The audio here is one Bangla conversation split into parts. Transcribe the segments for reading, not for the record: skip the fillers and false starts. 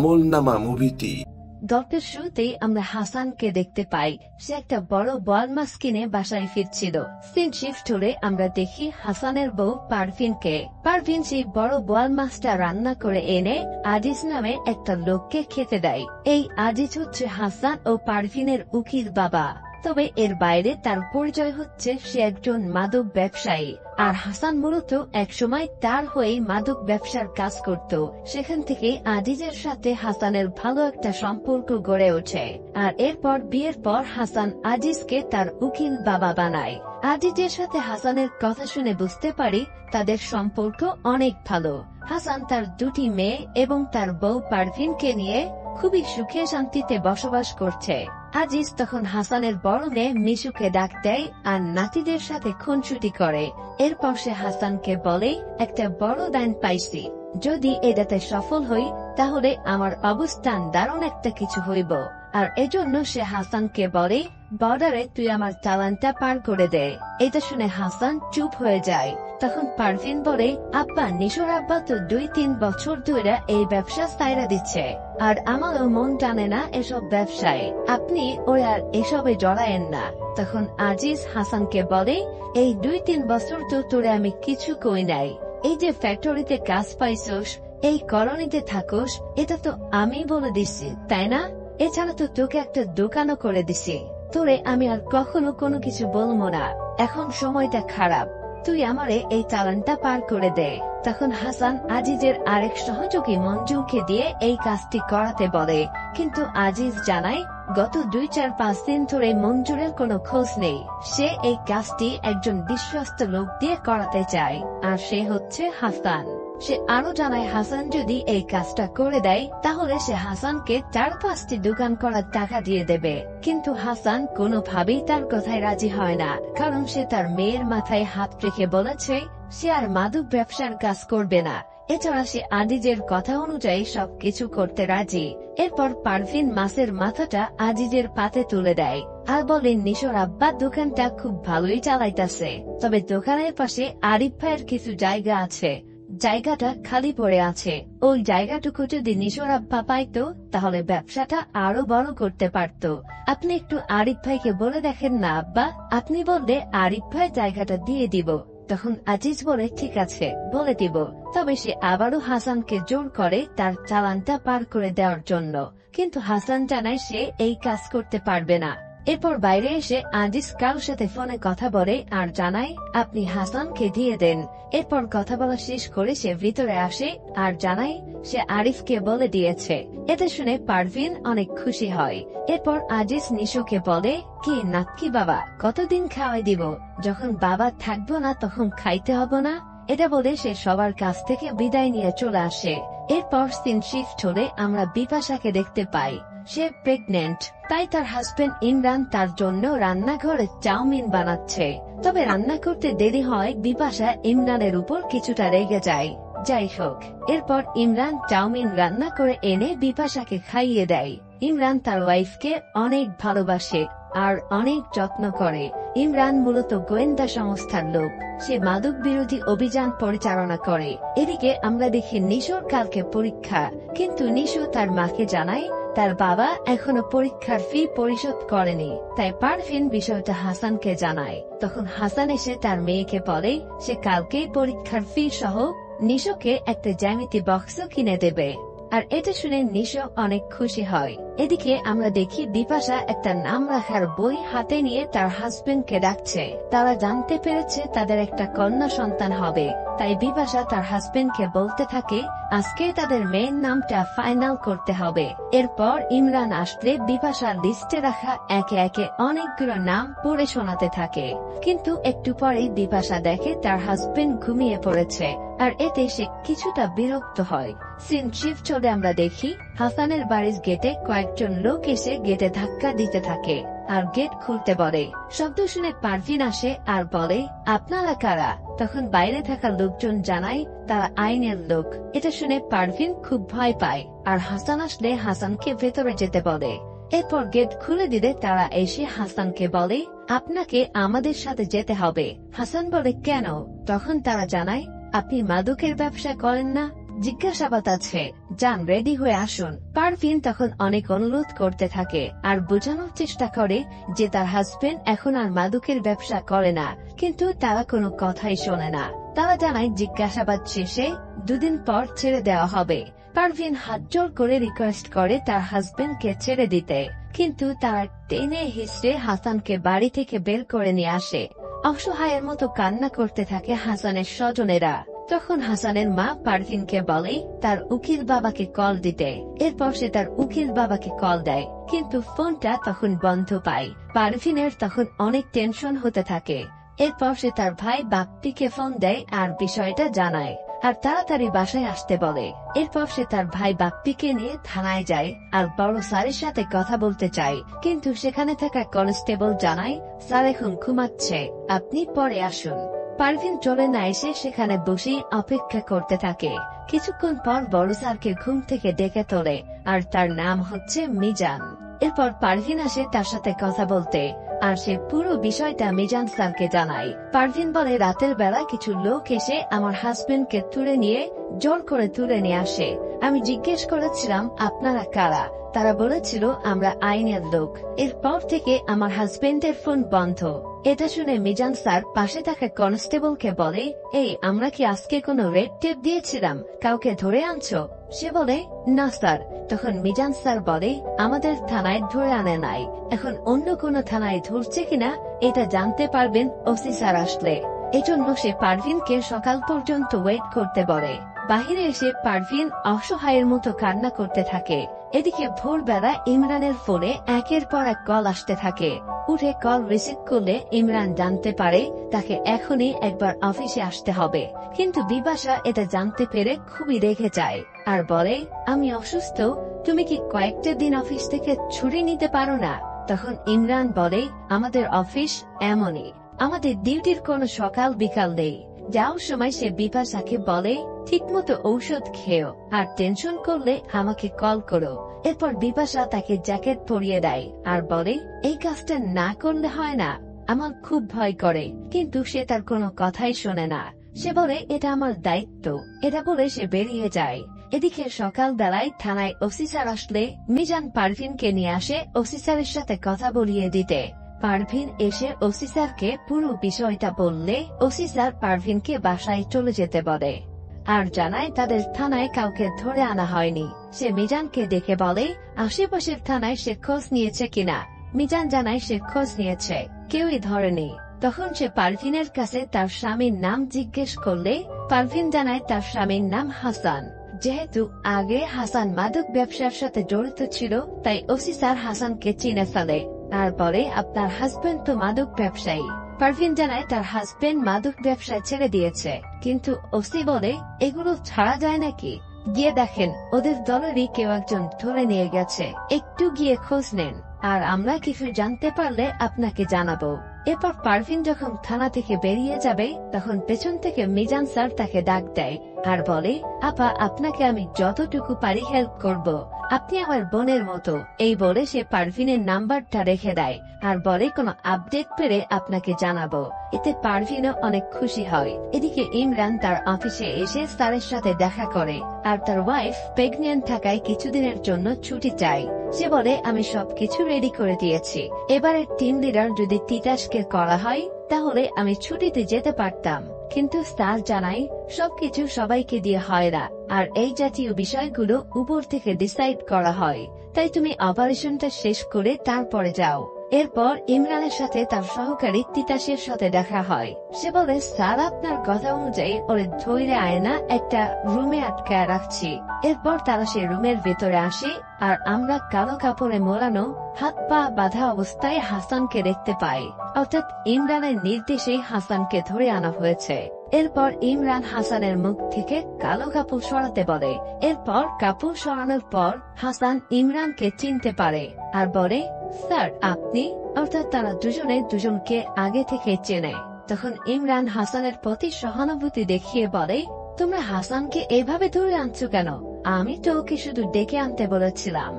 আমলনামা মুভিটি। গল্পের শুরুতেই আমরা হাসানকে দেখতে পাই। সে একটা বড় বোয়াল মাছ কিনে বাসায় ফিরছিল। সিন শিফট হলে আমরা দেখি হাসানের বউ পারভিনকে। পারভিন সেই বড় বোয়াল মাছটা রান্না করে এনে আজিজ নামে একটা লোককে খেতে দেয়। এই আজিজ হচ্ছে হাসান ও পারভিনের উকিল বাবা। তবে এর বাইরে তার পরিচয় হচ্ছে সে একজন মাদক ব্যবসায়ী। আর হাসান মূলত একসময় তার হয়ে মাদক ব্যবসার কাজ করত। সেখান থেকে আজিজের সাথে হাসানের ভালো একটা সম্পর্ক গড়ে ওঠে। আর এরপর বিয়ের পর হাসান আজিজকে তার উকিল বাবা বানায়। আজিজের সাথে হাসানের কথা শুনে বুঝতে পারি তাদের সম্পর্ক অনেক ভালো। হাসান তার দুটি মেয়ে এবং তার বউ পারভিনকে নিয়ে খুবই সুখে শান্তিতে বসবাস করছে। আজিজ তখন হাসানের বড় মেয়ে মিশুকে ডাক দেয় আর নাতিদের সাথে খুনসুটি করে। এরপর সে হাসানকে বলে, একটা বড় দান পাইছি, যদি এটাতে সফল হই তাহলে আমার অবস্থান দারুণ একটা কিছু হইব। আর এজন্য সে হাসানকে বলে, বর্ডারে তুই আমার চালানটা পার করে দে। এটা শুনে হাসান চুপ হয়ে যায়। তখন পারভিন বলে, আব্বা, নিশোর আব্বা তো 2-3 বছর ধরে এই ব্যবসা সাইরা দিচ্ছে, আর আমারও মন টানে না এসব ব্যবসায়, আপনি ওই আর এসবে জড়ায়েন না। তখন আজিজ হাসানকে বলে, এই 2-3 বছর তো তোরে আমি কিছু কই নাই। এই যে ফ্যাক্টরিতে কাজ পাইছস, এই কলোনিতে থাকোস, এটা তো আমি বলে দিচ্ছি, তাই না? এছাড়া তো তোকে একটা দোকানও করে দিছি। তোরে আমি আর কখনো কোনো কিছু বলবো না। এখন সময়টা খারাপ, তুই আমারে এই চালানটা পার করে দে। তখন হাসান আজিজের আরেক সহযোগী মঞ্জুরকে দিয়ে এই কাজটি করাতে বলে। কিন্তু আজিজ জানায়, গত 2-4-5 দিন ধরে মঞ্জুরের কোনো খোঁজ নেই। সে এই কাজটি একজন বিশ্বস্ত লোক দিয়ে করাতে চায়, আর সে হচ্ছে হাসান। সে আরো জানায়, হাসান যদি এই কাজটা করে দেয় তাহলে সে হাসানকে 4-5টি দোকান করার টাকা দিয়ে দেবে। কিন্তু হাসান কোনোভাবেই তার কথায় রাজি হয় না, কারণ সে তার মেয়ের মাথায় হাত রেখে বলেছে সে আর মাদক ব্যবসার কাজ করবে না। এছাড়া সে আজিজের কথা অনুযায়ী সবকিছু করতে রাজি। এরপর পারভিন মাছের মাথাটা আজিজের পাতে তুলে দেয় আর বলে, নিশোর আব্বা দোকানটা খুব ভালোই চালাইতাছে, তবে দোকানের পাশে আরিফ ভাইয়ের কিছু জায়গা আছে, জায়গাটা খালি পড়ে আছে। ওই জায়গাটুকু যদি নিশোর আব্বা পাইতো তাহলে ব্যবসাটা আরো বড় করতে পারত। আপনি একটু আরিফ ভাইকে বলে দেখেন না আব্বা, আপনি বললে আরিফ ভাই জায়গাটা দিয়ে দিব। তখন আজিজ বলে, ঠিক আছে, বলে দিব। তবে সে আবারও হাসানকে জোর করে তার চালানটা পার করে দেওয়ার জন্য। কিন্তু হাসান জানায় সে এই কাজ করতে পারবে না। এরপর বাইরে এসে আজিজ কারোর সাথে ফোনে কথা বলে আর জানায়, আপনি হাসানকে দিয়ে দেন। এরপর কথা বলা শেষ করে সে ভিতরে আসে আর জানায় সে আরিফকে বলে দিয়েছে। এটা শুনে পারভিন অনেক খুশি হয়। এরপর আজিজ নিশোকে বলে, কি নাকি বাবা, কতদিন খাওয়াই দিব, যখন বাবা থাকবো না তখন খাইতে হবে না। এটা বলে সে সবার কাছ থেকে বিদায় নিয়ে চলে আসে। এরপর সিন শিফট হলে আমরা বিপাশাকে দেখতে পাই। সে প্রেগনেন্ট, তাই তার হাজবেন্ড ইমরান তার জন্য রান্নাঘরে চাউমিন বানাচ্ছে। তবে রান্না করতে দেরি হয়, বিপাশা ইমরানের উপর কিছুটা রেগে যায়। যাই হোক, এরপর ইমরান চাউমিন রান্না করে এনে বিপাশাকে খাইয়ে দেয়। ইমরান তার ওয়াইফকে অনেক ভালোবাসে আর অনেক যত্ন করে। ইমরান মূলত গোয়েন্দা সংস্থার লোক, সে মাদক বিরোধী অভিযান পরিচালনা করে। এদিকে আমরা দেখি নিশোর কালকে পরীক্ষা, কিন্তু নিশো তার মাকে জানায় তার বাবা এখনো পরীক্ষার ফি পরিশোধ করেনি। তাই পারভিন বিষয়টা হাসানকে জানায়। তখন হাসান এসে তার মেয়েকে বলে সে কালকেই পরীক্ষার ফি সহ নিশোকে একটা জ্যামিতি বক্সও কিনে দেবে। আর এটা শুনে নিশো অনেক খুশি হয়। এদিকে আমরা দেখি বিপাশা একটা নাম রাখার বই হাতে নিয়ে তার হাজবেন্ডকে ডাকছে। তারা জানতে পেরেছে তাদের একটা কন্যা সন্তান হবে। তাই বিপাশা তার হাজবেন্ডকে বলতে থাকে আজকে তাদের মেয়ের নামটা ফাইনাল করতে হবে। এরপর ইমরান আসলে বিপাশা লিস্টে রাখা একে একে অনেকগুলো নাম পড়ে শোনাতে থাকে। কিন্তু একটু পরেই বিপাশা দেখে তার হাজবেন্ড ঘুমিয়ে পড়েছে, আর এতে সে কিছুটা বিরক্ত হয়। সিন শিফট হলে আমরা দেখি হাসানের বাড়ির গেটে কয়েকজন লোক এসে গেটে ধাক্কা দিতে থাকে আর গেট খুলতে বলে। শব্দ শুনে পারভিন আসে আর বলে, আপনারা কারা? তখন বাইরে থাকা লোকজন জানায় তারা আইনের লোক। এটা শুনে পারভিন খুব ভয় পায় আর হাসান আসলে হাসানকে ভেতরে যেতে বলে। এরপর গেট খুলে দিলে তারা এসে হাসানকে বলে, আপনাকে আমাদের সাথে যেতে হবে। হাসান বলে, কেন? তখন তারা জানায়, আপনি মাদকের ব্যবসা করেন না? জিজ্ঞাসাবাদ আছে, যান রেডি হয়ে আসুন। পারভিন তখন অনেক অনুরোধ করতে থাকে আর বোঝানোর চেষ্টা করে যে তার হাজবেন্ড এখন আর মাদকের ব্যবসা করে না, কিন্তু তারা কোনো কথাই শোনে না। তারা জানায় জিজ্ঞাসাবাদ শেষে 2 দিন পর ছেড়ে দেওয়া হবে। পারভিন হাত জোর করে রিকোয়েস্ট করে তার হাজবেন্ডকে ছেড়ে দিতে, কিন্তু তারা টেনে হিসড়ে হাসানকে বাড়ি থেকে বের করে নিয়ে আসে। অসহায়ের মতো কান্না করতে থাকে হাসানের স্বজনেরা। তখন হাসানের মা পারভিনকে বলে তার উকিল বাবাকে কল দিতে। এরপর সে তার উকিল বাবাকে কল দেয়, কিন্তু ফোনটা তখন বন্ধ পায়। পারভিনের তখন অনেক টেনশন হতে থাকে। এরপর সে তার ভাই বাপ্পিকে ফোন দেয় আর বিষয়টা জানায় আর তাড়াতাড়ি বাসায় আসতে বলে। এরপর সে তার ভাই বাপ্পিকে নিয়ে থানায় যায় আর বড় স্যারের সাথে কথা বলতে চায়, কিন্তু সেখানে থাকা কনস্টেবল জানায় স্যার এখন ঘুমাচ্ছে, আপনি পরে আসুন। পারভিন চলে না এসে সেখানে বসে অপেক্ষা করতে থাকে। কিছুক্ষণ পর বড় স্যারকে ঘুম থেকে ডেকে তোলে আর তার নাম হচ্ছে মিজান। এরপর পারভিন আসে তার সাথে কথা বলতে আর সে পুরো বিষয়টা মিজান স্যারকে জানায়। পারভিন বলে রাতের বেলা কিছু লোক এসে আমার হাজবেন্ডকে জোর করে তুলে নিয়ে আসে। আমি জিজ্ঞেস করেছিলাম আপনারা কারা, তারা বলেছিল আমরা আইনের লোক। এরপর থেকে আমার হাজবেন্ডের ফোন বন্ধ। এটা শুনে মিজান স্যার পাশে থাকা কনস্টেবলকে বলে, এই আমরা কি আজকে কোনো রেড টেপ দিয়েছিলাম, কাউকে ধরে আনছো? সে বলে না স্যার। তখন মিজান স্যার বলে আমাদের থানায় ধরে আনে নাই, এখন অন্য কোনো থানায় ধরছে কিনা এটা জানতে পারবেন ওসি স্যার আসলে। এজন্য সে পারভিনকে সকাল পর্যন্ত ওয়েট করতে বলে। বাহিরে এসে পারভিন অসহায়ের মতো কান্না করতে থাকে। এদিকে ভোরবেলা ইমরানের ফোনে একের পর এক কল আসতে থাকে। উঠে কল রিসিভ করলে ইমরান জানতে পারে তাকে এখনই একবার অফিসে আসতে হবে, কিন্তু বিপাশা এটা জানতে পেরে খুবই রেগে যায় আর বলে আমি অসুস্থ, তুমি কি কয়েকটা দিন অফিস থেকে ছুটি নিতে পারো না? তখন ইমরান বলে আমাদের অফিস এমনই, আমাদের ডিউটির কোনো সকাল বিকাল নেই। যাওয়ার সময় সে বিপাশাকে বলে ঠিকমতো ঔষধ খেও আর টেনশন করলে আমাকে কল করো। এরপর বিপাশা তাকে জ্যাকেট পরিয়ে দেয় আর বলে এই কাজটা না করলে হয় না, আমার খুব ভয় করে, কিন্তু সে তার কোনো কথাই শোনে না। সে বলে এটা আমার দায়িত্ব। এটা বলে সে বেরিয়ে যায়। এদিকে সকাল বেলায় থানায় ওসি স্যার আসলে মিজান পারভিনকে নিয়ে আসে ওসি স্যারের সাথে কথা বলিয়ে দিতে। পারভিন এসে ওসি স্যারকে পুরো বিষয়টা বললে ওসি স্যার পারভিনকে বাসায় চলে যেতে বলে আর জানায় তাদের থানায় কাউকে ধরে আনা হয়নি। সে মিজানকে দেখে বলে আশেপাশের থানায় সে খোঁজ নিয়েছে কিনা। মিজান জানায় সে খোঁজ নিয়েছে, কেউই ধরেনি। তখন সে পারভিনের কাছে তার স্বামীর নাম জিজ্ঞেস করলে পারভিন জানায় তার স্বামীর নাম হাসান। যেহেতু আগে হাসান মাদক ব্যবসার সাথে জড়িত ছিল, তাই ওসি স্যার হাসানকে চিনে ফেলে আর বলে আপনার হাজবেন্ড তো মাদক ব্যবসায়ী। পারভিন জানায় তার হাজবেন্ড মাদক ব্যবসায় ছেড়ে দিয়েছে, কিন্তু ওসি বলে এগুলো ছাড়া যায় নাকি, গিয়ে দেখেন ওদের দলেরই কেউ একজন ধরে নিয়ে গেছে, একটু গিয়ে খোঁজ নেন আর আমরা কিছু জানতে পারলে আপনাকে জানাবো। এরপর পারভিন যখন থানা থেকে বেরিয়ে যাবে তখন পেছন থেকে মিজান স্যার তাকে ডাক দেয় আর বলে আপা আপনাকে আমি যতটুকু পারি হেল্প করব, আপনি আমার বোনের মতো। এই বলে সে পারভিনের নাম্বারটা রেখে দেয় আর বলে কোনো আপডেট পেলে আপনাকে জানাবো। এতে পারভিনও অনেক খুশি হয়। এদিকে ইমরান তার অফিসে এসে স্যারের সাথে দেখা করে আর তার ওয়াইফ প্রেগন্যান্ট থাকায় কিছুদিনের জন্য ছুটি চায়। সে বলে আমি সবকিছু রেডি করে দিয়েছি, এবারের টিম লিডার যদি তিতাসকে করা হয় তাহলে আমি ছুটিতে যেতে পারতাম, কিন্তু স্যার জানাই সবকিছু সবাইকে দিয়ে হয় না আর এই জাতীয় বিষয়গুলো উপর থেকে ডিসাইড করা হয়, তাই তুমি অপারেশনটা শেষ করে তারপরে যাও। এরপর ইমরানের সাথে তার সহকারী তিতাসের সাথে দেখা হয়। সে বলে স্যার আপনার কথা অনুযায়ী ওরে ধরে আয়না একটা রুমে আটকায় রাখছি। এরপর তারা সে রুমের ভেতরে আসে আর আমরা কালো কাপড়ে মোড়ানো হাত পা বাঁধা অবস্থায় হাসানকে দেখতে পাই, অর্থাৎ ইমরানের নির্দেশে হাসানকে ধরে আনা হয়েছে। এরপর ইমরান হাসানের মুখ থেকে কালো কাপড় সরাতে বলে। এরপর কাপড় সরানোর পর হাসান ইমরানকে চিনতে পারে আর বলে স্যার আপনি, অর্থাৎ তারা দুজনে দুজনকে আগে থেকে চেনে। তখন ইমরান হাসানের প্রতি সহানুভূতি দেখিয়ে বলে তোমরা হাসানকে এভাবে ধরে আনছো কেন, আমি তো ওকে শুধু ডেকে আনতে বলেছিলাম।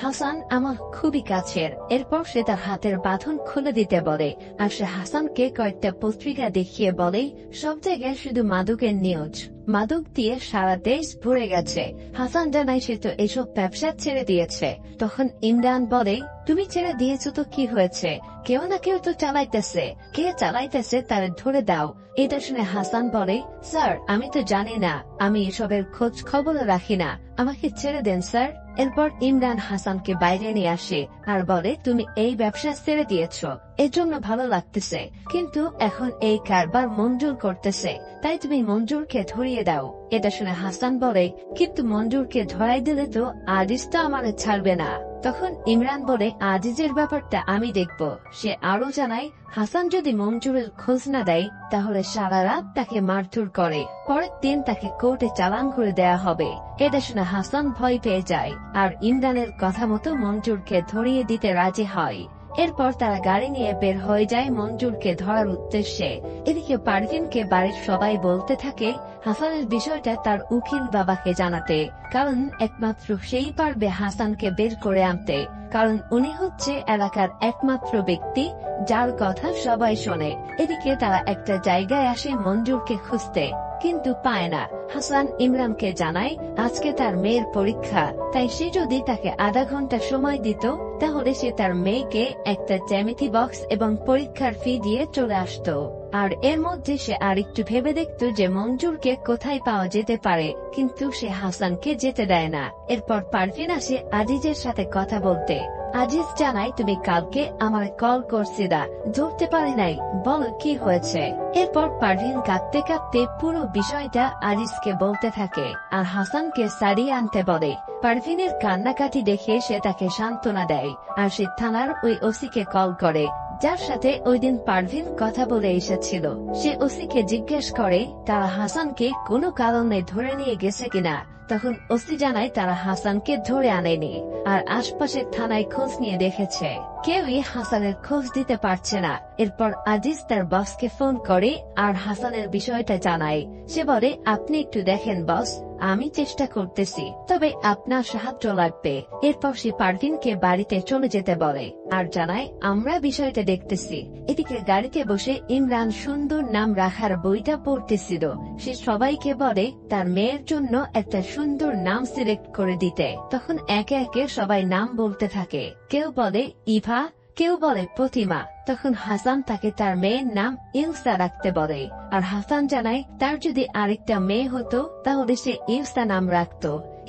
হাসান আমার খুবই কাছের। এরপর সে তার হাতের বাঁধন খুলে দিতে বলে আর সে হাসানকে কয়েকটা পত্রিকা দেখিয়ে বলে সব জায়গায় শুধু মাদকের নিউজ। মাদক দিয়ে সারা দেশ ভরে গেছে। হাসান জানায় সে তো এসব ব্যবসা ছেড়ে দিয়েছে। তখন ইমরান বলে, তুমি ছেড়ে দিয়েছো তো কি হয়েছে, কেউ না কেউ তো চালাইতেছে, কে চালাইতেছে তার ধরে দাও। এটা শুনে হাসান বলে, স্যার আমি তো জানি না, আমি এসবের খোঁজ খবর রাখি না, আমাকে ছেড়ে দেন স্যার। এরপর ইমরান হাসানকে বাইরে নিয়ে আসে আর বলে, তুমি এই ব্যবসা ছেড়ে দিয়েছো, এর জন্য ভালো লাগতেছে, কিন্তু এখন এই কারবার মঞ্জুর করতেছে, তাই তুমি মঞ্জুরকে ধরিয়ে দাও। এটা শুনে হাসান বলে, কিন্তু মঞ্জুরকে ধরাই দিলে তো আজিজ তো আমার ছাড়বে না। তখন ইমরান বলে, আজিজের ব্যাপারটা আমি দেখব। সে আরো জানায়, হাসান যদি মঞ্জুরের খোঁজ না দেয় তাহলে সারা রাত তাকে মারধর করে, পরের দিন তাকে কোর্টে চালান করে দেয়া হবে। এটা শুনে হাসান ভয় পেয়ে যায় আর ইমরানের কথা মতো মঞ্জুরকে ধরিয়ে দিতে রাজি হয়। এরপর তারা গাড়ি নিয়ে বের হয়ে যায় মঞ্জুরকে ধরার উদ্দেশ্যে। এদিকে পারভিনকে বাড়ির সবাই বলতে থাকে হাসানের বিষয়টা তার উকিল বাবাকে জানাতে, কারণ একমাত্র সেই পারবে হাসানকে বের করে আনতে, কারণ উনি হচ্ছে এলাকার একমাত্র ব্যক্তি যার কথা সবাই শোনে। এদিকে তারা একটা জায়গায় আসে মঞ্জুরকে খুঁজতে, কিন্তু পায় না। হাসান ইমরানকে জানায় আজকে তার মেয়ের পরীক্ষা, তাই সে যদি তাকে আধা ঘন্টা সময় দিত তাহলে সে তার মেয়েকে একটা জ্যামিতি বক্স এবং পরীক্ষার ফি দিয়ে চলে আসতো। আর এর মধ্যে সে আরেকটু ভেবে দেখত যে মঞ্জুরকে কোথায় পাওয়া যেতে পারে, কিন্তু সে হাসানকে যেতে দেয় না। এরপর পারভিন আসে আজিজের সাথে কথা বলতে। আজিজ জানায়, তুমি কালকে আমার কল করছিলা, ধরতে পারি নাই, বলো কি হয়েছে। এরপর পারভিন কাঁদতে কাঁদতে পুরো বিষয়টা আজিজকে বলতে থাকে আর হাসানকে সারিয়ে আনতে বলে। পারভিনের কান্নাকাটি দেখে সে তাকে সান্ত্বনা দেয় আর সে থানার ওই ওসিকে কল করে যার সাথে ওই দিন পারভিন কথা বলে এসেছিল। সে ওসিকে জিজ্ঞেস করে তারা হাসানকে কোনো কারণে ধরে নিয়ে গেছে কিনা। তখন ওসি জানায় তারা হাসানকে ধরে আনেনি আর আশপাশের থানায় খোঁজ নিয়ে দেখেছে, কেউই হাসানের খোঁজ দিতে পারছে না। এরপর আজিজ তার বসকে ফোন করে আর হাসানের বিষয়টা জানায়। সে বলে, আপনি একটু দেখেন বস, আমি চেষ্টা করতেছি, তবে আপনার সাহায্য লাগবে। এরপর সে পারভিনকে বাড়িতে চলে যেতে বলে আর জানায়, আমরা বিষয়টা দেখতেছি। এদিকে গাড়িতে বসে ইমরান সুন্দর নাম রাখার বইটা পড়তেছিল। সে সবাইকে বলে তার মেয়ের জন্য একটা সুন্দর নাম সিলেক্ট করে দিতে। তখন একে একে সবাই নাম বলতে থাকে, কেউ বলে ইভা, কেউ বলে প্রতিমা। তখন হাসান তাকে তার মেয়ের নাম ইলসা রাখতে বলে আর হাসান জানায় তার যদি আরেকটা মেয়ে হতো তাহলে সে ইলসা নাম রাখত।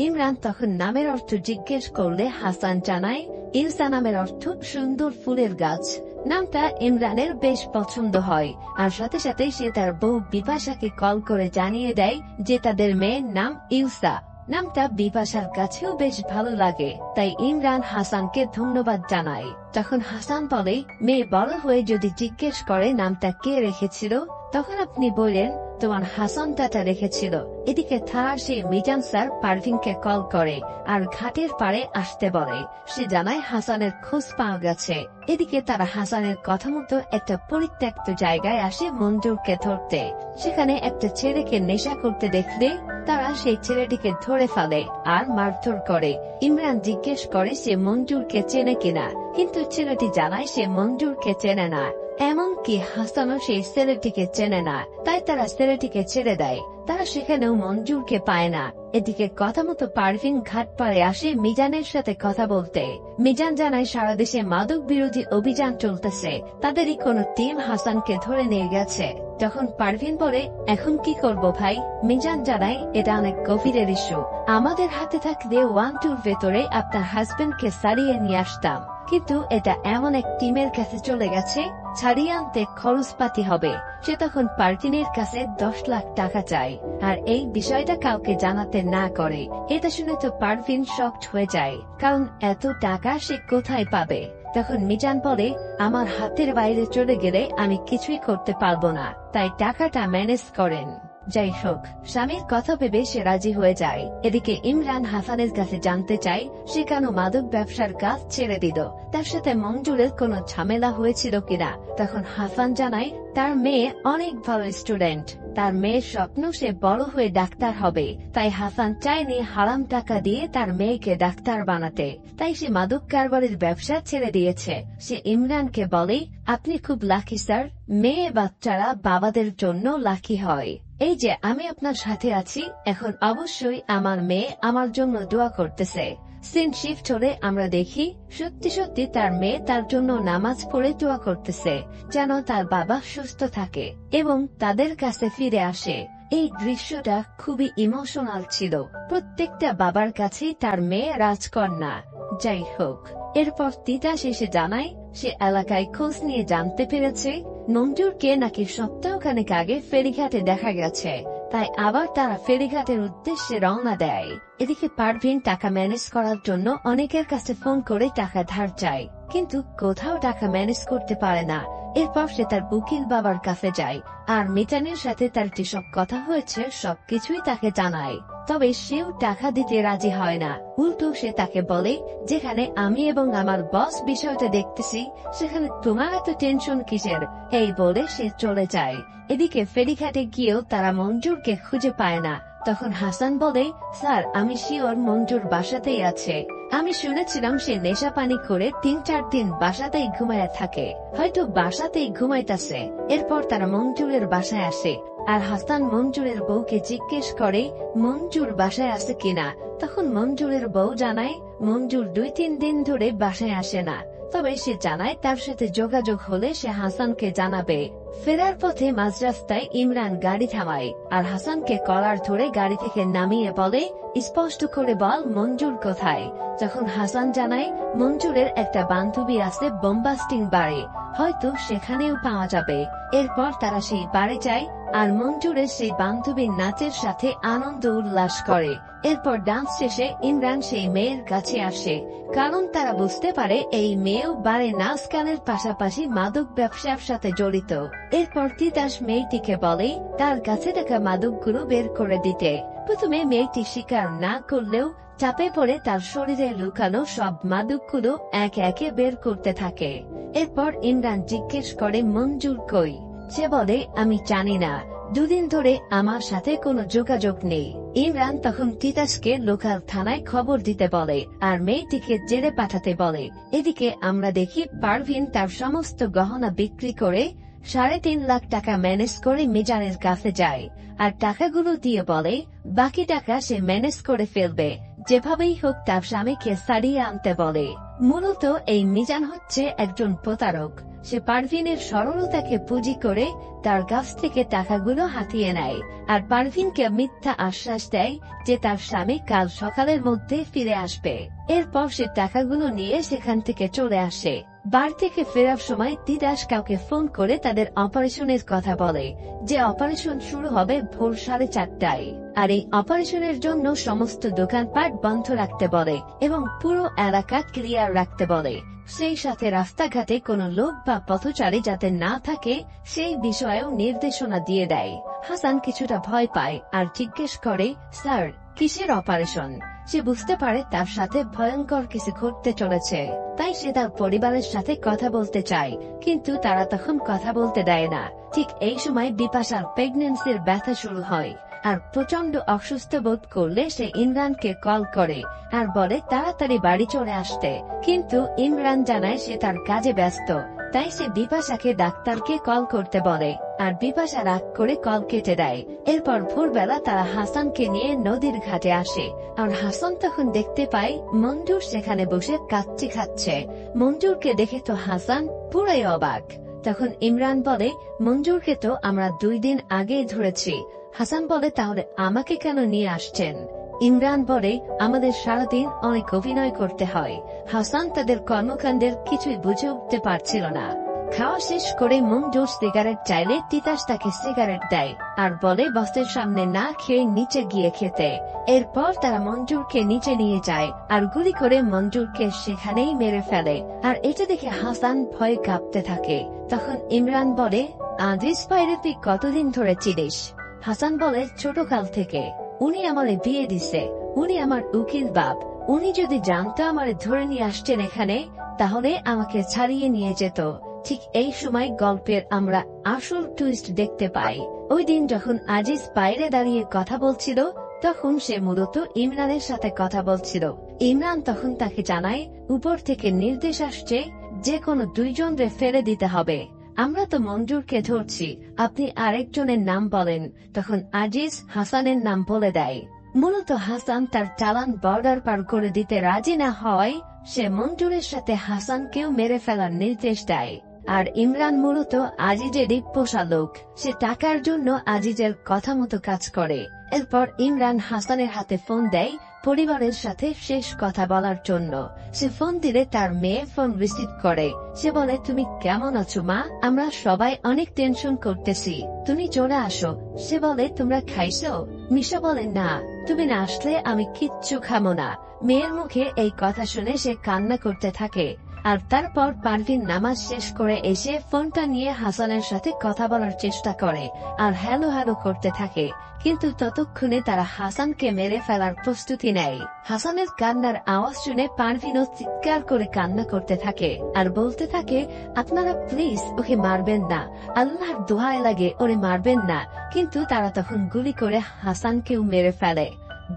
ইমরান তখন নামের অর্থ জিজ্ঞেস করলে হাসান জানায় ইলসা নামের অর্থ সুন্দর ফুলের গাছ। নামটা ইমরানের বেশ পছন্দ হয় আর সাথে সাথে সে তার বউ বিপাশাকে কল করে জানিয়ে দেয় যে তাদের মেয়ের নাম ইলসা। নামটা বিপাশার কাছেও বেশ ভালো লাগে, তাই ইমরান হাসানকে ধন্যবাদ জানায়। তখন হাসান বলে, মেয়ে বড় হয়ে যদি জিজ্ঞেস করে নামটা কে রেখেছিল তখন আপনি বললেন তোমার হাসান চাচা রেখেছিল। এদিকে থানার সেই মিজান স্যার পারভিনকে কল করে আর ঘাটের পাড়ে আসতে বলে। সে জানায় হাসানের খোঁজ পাওয়া গেছে। এদিকে তারা হাসানের কথা মতো একটা পরিত্যক্ত জায়গায় আসে মঞ্জুরকে ধরতে। সেখানে একটা ছেলেকে নেশা করতে দেখলে তারা সেই ছেলেটিকে ধরে ফেলে আর মারধর করে। ইমরান জিজ্ঞেস করে সে মঞ্জুরকে চেনে কিনা, কিন্তু ছেলেটি জানায় সে মঞ্জুরকে চেনে না, এমনকি হাসানও সেই ছেলেটিকে চেনে না। তাই তারা ছেলেটিকে ছেড়ে দেয়। তারা সেখানেও মঞ্জুরকে পায় না। এদিকে কথা মতো পারভিন ঘাট পাড়ে আসে মিজানের সাথে কথা বলতে। মিজান জানায় সারা দেশে মাদক বিরোধী অভিযান চলতেছে, তাদেরই কোন টিম হাসানকে ধরে নিয়ে গেছে। তখন পারভিন বলে, এখন কি করব ভাই? মিজান জানায় এটা অনেক গভীরের ইস্যু, আমাদের হাতে থাকলে 1-2 ভেতরে আপনার হাজবেন্ডকে সারিয়ে নিয়ে আসতাম, কিন্তু এটা এমন এক টিমের কাছে চলে গেছে, ছাড়িয়ে আনতে খরচপাতি হবে। সে তখন পারভিনের কাছে 10 লাখ টাকা চায় আর এই বিষয়টা কাউকে জানাতে না করে। এটা শুনে তো পারভিন শকড হয়ে যায়, কারণ এত টাকা সে কোথায় পাবে। তখন মিজান বলে, আমার হাতের বাইরে চলে গেলে আমি কিছুই করতে পারবো না, তাই টাকাটা ম্যানেজ করেন। যাই হোক, স্বামীর কথা ভেবে সে রাজি হয়ে যায়। এদিকে ইমরান হাসানের কাছে জানতে চায় সে কেন মাদক ব্যবসার কাজ ছেড়ে দিল, তার সাথে মঞ্জুরের কোনো ঝামেলা হয়েছিল কিনা। তখন হাসান জানায় তার মেয়ে অনেক ভালো স্টুডেন্ট, তার মেয়ের স্বপ্ন সে বড় হয়ে ডাক্তার হবে, তাই হাসান চায়নি হারাম টাকা দিয়ে তার মেয়েকে ডাক্তার বানাতে, তাই সে মাদক কারবারের ব্যবসা ছেড়ে দিয়েছে। সে ইমরানকে বলে, আপনি খুব লাকি স্যার, মেয়ে বাচ্চারা বাবাদের জন্য লাকি হয়। এই যে আমি আপনার সাথে আছি, এখন অবশ্যই আমার মেয়ে আমার জন্য দোয়া করতেছে। সিন শিফট হলে আমরা দেখি সত্যি সত্যি তার মেয়ে তার জন্য নামাজ পড়ে দোয়া করতেছে, যেন তার বাবা সুস্থ থাকে এবং তাদের কাছে ফিরে আসে। এই দৃশ্যটা খুবই ইমোশনাল ছিল। প্রত্যেকটা বাবার কাছেই তার মেয়ে রাজকন্যা। যাই হোক, এরপর তিতাস এসে জানায় সে এলাকায় খোঁজ নিয়ে জানতে পেরেছে মঞ্জুরকে নাকি সপ্তাহখানেক আগে ফেরিঘাটে দেখা গেছে। তাই আবার তারা ফেরিঘাটের উদ্দেশ্যে রওনা দেয়। এদিকে পারভিন টাকা ম্যানেজ করার জন্য অনেকের কাছে ফোন করে টাকা ধার চায়, কিন্তু কোথাও টাকা ম্যানেজ করতে পারে না। এরপর সে তার উকিল বাবার কাছে যায় আর মিতানের সাথে তার যেসব কথা হয়েছে সবকিছুই তাকে জানায়। তবে সেও টাকা দিতে রাজি হয় না। উল্টো সে তাকে বলে, যেখানে আমি এবং আমার বস বিষয়টা দেখতেছি সেখানে তোমার এত টেনশন কিসের? এই বলে সে চলে যায়। এদিকে ফেরিঘাটে গিয়েও তারা মঞ্জুরকে খুঁজে পায় না। তখন হাসান বলে, স্যার আমি শিওর মঞ্জুর বাসাতেই আছে। আমি শুনেছিলাম সে নেশা পানি করে 3-4 দিন বাসাতেই ঘুমায় থাকে, হয়তো বাসাতেই ঘুমাইতেছে। এরপর তারা মঞ্জুরের বাসায় আসে আর হাসান মঞ্জুরের বউকে জিজ্ঞেস করে মঞ্জুর বাসায় আছে কিনা। তখন মঞ্জুরের বউ জানায় মঞ্জুর 2-3 দিন ধরে বাসায় আসে না, তবে সে জানায় তার সাথে যোগাযোগ হলে সে হাসানকে জানাবে। ফেরার পথে মাঝ রাস্তায় ইমরান গাড়ি থামায় আর হাসানকে কলার ধরে গাড়ি থেকে নামিয়ে বলে, স্পষ্ট করে বল মঞ্জুর কোথায়। যখন হাসান জানায় মঞ্জুরের একটা বান্ধবী আছে বোম্বাস্টিং বারে, হয়তো সেখানেও পাওয়া যাবে। এরপর তারা সেই বারে যায় আর মঞ্জুরের সেই বান্ধবীর নাচের সাথে আনন্দ উল্লাস করে। এরপর ডান্স শেষে ইমরান সেই মেয়ের কাছে আসে, কারণ তারা বুঝতে পারে এই মেয়েও বারে নাচ গানের পাশাপাশি মাদক ব্যবসার সাথে জড়িত। এরপর তিতাস মেয়েটিকে বলে তার কাছে থাকা মাদকগুলো বের করে দিতে। প্রথমে মেয়েটি স্বীকার না করলেও চাপে পড়ে তার শরীরে লুকানো সব মাদকগুলো একে একে বের করতে থাকে। এরপর ইমরান জিজ্ঞেস করে মঞ্জুর কই। সে বলে আমি জানি না, 2 দিন ধরে আমার সাথে কোনো যোগাযোগ নেই। ইমরান তখন তিতাসকে লোকাল থানায় খবর দিতে বলে আর মেয়েটিকে জেলে পাঠাতে বলে। এদিকে আমরা দেখি পারভিন তার সমস্ত গহনা বিক্রি করে 3.5 লাখ টাকা ম্যানেজ করে মিজানের কাছে যায় আর টাকাগুলো দিয়ে বলে বাকি টাকা সে ম্যানেজ করে ফেলবে, যেভাবেই হোক তার স্বামীকে ছাড়িয়ে আনতে বলে। মূলত এই মিজান হচ্ছে একজন প্রতারক। সে পারভিনের সরলতাকে পুঁজি করে তার কাছ থেকে টাকাগুলো হাতিয়ে নেয় আর পারভিনকে মিথ্যা আশ্বাস দেয় যে তার স্বামী কাল সকালের মধ্যে ফিরে আসবে। এরপর সে টাকাগুলো নিয়ে সেখান থেকে চলে আসে। বাড়ি থেকে ফেরার সময় তিতাস কাউকে ফোন করে তাদের অপারেশনের কথা বলে, যে অপারেশন শুরু হবে ভোর 4:30টায় আর এই অপারেশনের জন্য সমস্ত দোকানপাট বন্ধ রাখতে বলে এবং পুরো এলাকা ক্লিয়ার রাখতে বলে। সেই সাথে রাস্তাঘাটে কোনো লোক বা পথচারী যাতে না থাকে সেই বিষয়েও নির্দেশনা দিয়ে দেয়। হাসান কিছুটা ভয় পায় আর জিজ্ঞেস করে, স্যার কিসের অপারেশন? সে বুঝতে পারে তার সাথে ভয়ঙ্কর কিছু ঘটতে চলেছে, তাই সে তার পরিবারের সাথে কথা বলতে চায়, কিন্তু তারা তখন কথা বলতে দেয় না। ঠিক এই সময় বিপাশার প্রেগন্যান্সির ব্যথা শুরু হয় আর প্রচন্ড অসুস্থ বোধ করলে সে ইমরানকে কল করে আর বলে তাড়াতাড়ি বাড়ি চলে আসতে, কিন্তু ইমরান জানায় সে তার কাজে ব্যস্ত। তাই সে বিপাশাকে ডাক্তারকে কল করতে বলে আর বিপাশা রাগ করে কল কেটে দেয়। এরপর ভোরবেলা তারা হাসানকে নিয়ে নদীর ঘাটে আসে আর হাসান তখন দেখতে পায় মঞ্জুর সেখানে বসে কাচ্চি খাচ্ছে। মঞ্জুরকে দেখে তো হাসান পুরাই অবাক। তখন ইমরান বলে, মঞ্জুরকে তো আমরা 2 দিন আগেই ধরেছি। হাসান বলে, তাহলে আমাকে কেন নিয়ে আসছেন? ইমরান বলে, আমাদের সারাদিন অনেক অভিনয় করতে হয়। হাসান তাদের কর্মকাণ্ডের কিছুই বুঝে উঠতে পারছিল না। খাওয়া শেষ করে মঞ্জুর সিগারেট চাইলে তিতাস তাকে সিগারেট দেয় আর বলে বসের সামনে না খেয়ে নিচে গিয়ে খেতে। এরপর তারা মঞ্জুরকে নিচে নিয়ে যায় আর গুলি করে মঞ্জুরকে সেখানেই মেরে ফেলে আর এটা দেখে হাসান ভয়ে কাঁপতে থাকে। তখন ইমরান বলে, আজিজ ভাইরে তুই কতদিন ধরে চিনিস? হাসান বলে, ছোটকাল থেকে। উনি আমারে বিয়ে দিছে, উনি আমার উকিল বাপ। উনি যদি জানতো আমারে ধরে নিয়ে আসছেন এখানে, তাহলে আমাকে ছাড়িয়ে নিয়ে যেত। ঠিক এই সময় গল্পের আমরা আসল টুইস্ট দেখতে পাই। ওই দিন যখন আজিজ বাইরে দাঁড়িয়ে কথা বলছিল তখন সে মূলত ইমরানের সাথে কথা বলছিল। ইমরান তখন তাকে জানায় উপর থেকে নির্দেশ আসছে যে কোনো 2 জনরে ফেলে দিতে হবে। আমরা তো মঞ্জুরকে ধরছি, আপনি আরেকজনের নাম বলেন। তখন আজিজ হাসানের নাম বলে দেয়। মূলত হাসান তার চালান বর্ডার পার করে দিতে রাজি না হয়, সে মঞ্জুরের সাথে হাসানকেও মেরে ফেলার নির্দেশ দেয়। আর ইমরান মূলত আজিজেরই পোষা লোক, সে টাকার জন্য আজিজের কথা মতো কাজ করে। এরপর ইমরান হাসানের হাতে ফোন দেয় পরিবারের সাথে শেষ কথা বলার জন্য। সে ফোন দিলে তার মেয়ে ফোন রিসিভ করে। সে বলে, তুমি কেমন আছো মা? আমরা সবাই অনেক টেনশন করতেছি, তুমি চলে আসো। সে বলে, তোমরা খাইছো? মিশা বলে, না, তুমি না আসলে আমি কিচ্ছু খাবো না। মেয়ের মুখে এই কথা শুনে সে কান্না করতে থাকে। আর তারপর পারভিন নামাজ শেষ করে এসে ফোনটা নিয়ে হাসানের সাথে কথা বলার চেষ্টা করে আর হ্যালো হ্যালো করতে থাকে। কিন্তু ততক্ষণে তারা হাসানকে মেরে ফেলার প্রস্তুতি নেয়। হাসানের কান্নার আওয়াজ শুনে পারভিনও চিৎকার করে কান্না করতে থাকে আর বলতে থাকে, আপনারা প্লিজ ওকে মারবেন না, আল্লাহর দোহাই লাগে ওরে মারবেন না। কিন্তু তারা তখন গুলি করে হাসানকেও মেরে ফেলে।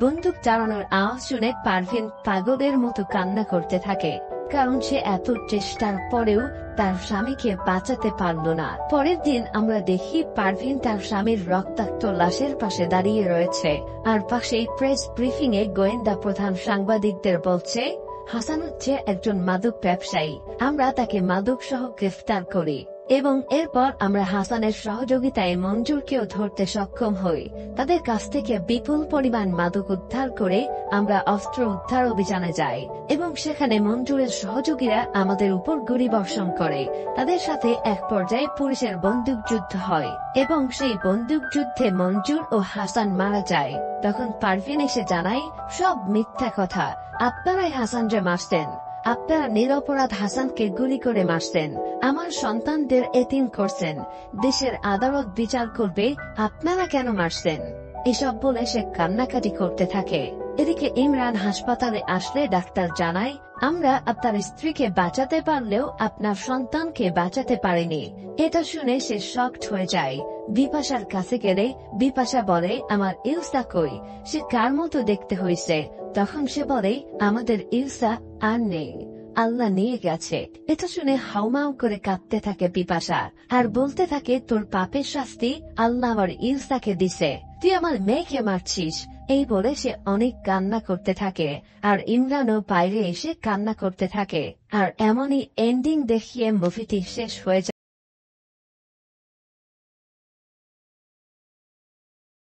বন্দুক চালানোর আওয়াজ শুনে পারভিন পাগলের মতো কান্না করতে থাকে, কারণ সে এত চেষ্টার পরেও তার স্বামীকে বাঁচাতে পারল না। পরের দিন আমরা দেখি পারভিন তার স্বামীর রক্তাক্ত লাশের পাশে দাঁড়িয়ে রয়েছে, আর পাশেই প্রেস ব্রিফিং এ গোয়েন্দা প্রধান সাংবাদিকদের বলছে, হাসান হচ্ছে একজন মাদক ব্যবসায়ী, আমরা তাকে মাদক সহ গ্রেফতার করি। এবং এরপর আমরা হাসানের সহযোগিতায় মঞ্জুরকেও ধরতে সক্ষম হই। তাদের কাছ থেকে বিপুল পরিমাণ মাদক উদ্ধার করে আমরা অস্ত্র উদ্ধার অভিযানে যাই এবং সেখানে মঞ্জুরের সহযোগীরা আমাদের উপর গুলিবর্ষণ করে। তাদের সাথে এক পর্যায়ে পুলিশের বন্দুকযুদ্ধ হয় এবং সেই বন্দুকযুদ্ধে মঞ্জুর ও হাসান মারা যায়। তখন পারভিন এসে জানায়, সব মিথ্যা কথা, আপনারাই হাসানকে মারছেন, আপনারা নিরপরাধ হাসানকে গুলি করে মারছেন, আমার সন্তানদের এতিম করছেন, দেশের আদালত বিচার করবে, আপনারা কেন মারছেন? এসব বলে সে কান্নাকাটি করতে থাকে। এদিকে ইমরান হাসপাতালে আসলে ডাক্তার জানায়, আমরা আপনার স্ত্রীকে বাঁচাতে পারলেও আপনার সন্তানকে বাঁচাতে পারিনি। এটা শুনে সে শকড হয়ে যায়। বিপাশার কাছে গেলে বিপাশা বলে, আমার ইলসা কই, সে কার মতো দেখতে হয়েছে? তখন সে বলে, আমাদের ইলসা আর নেই, আল্লাহ নিয়ে গেছে। এটা শুনে হাউমাউ করে কাঁদতে থাকে বিপাশা আর বলতে থাকে, তোর পাপের শাস্তি আল্লাহ আমার ইলসাকে দিছে, তুই আমার মেয়েকে মারছিস। এই বলে সে অনেক কান্না করতে থাকে আর ইমরানও বাইরে এসে কান্না করতে থাকে। আর এমনই এন্ডিং দেখিয়ে মুভিটি শেষ হয়ে যায়।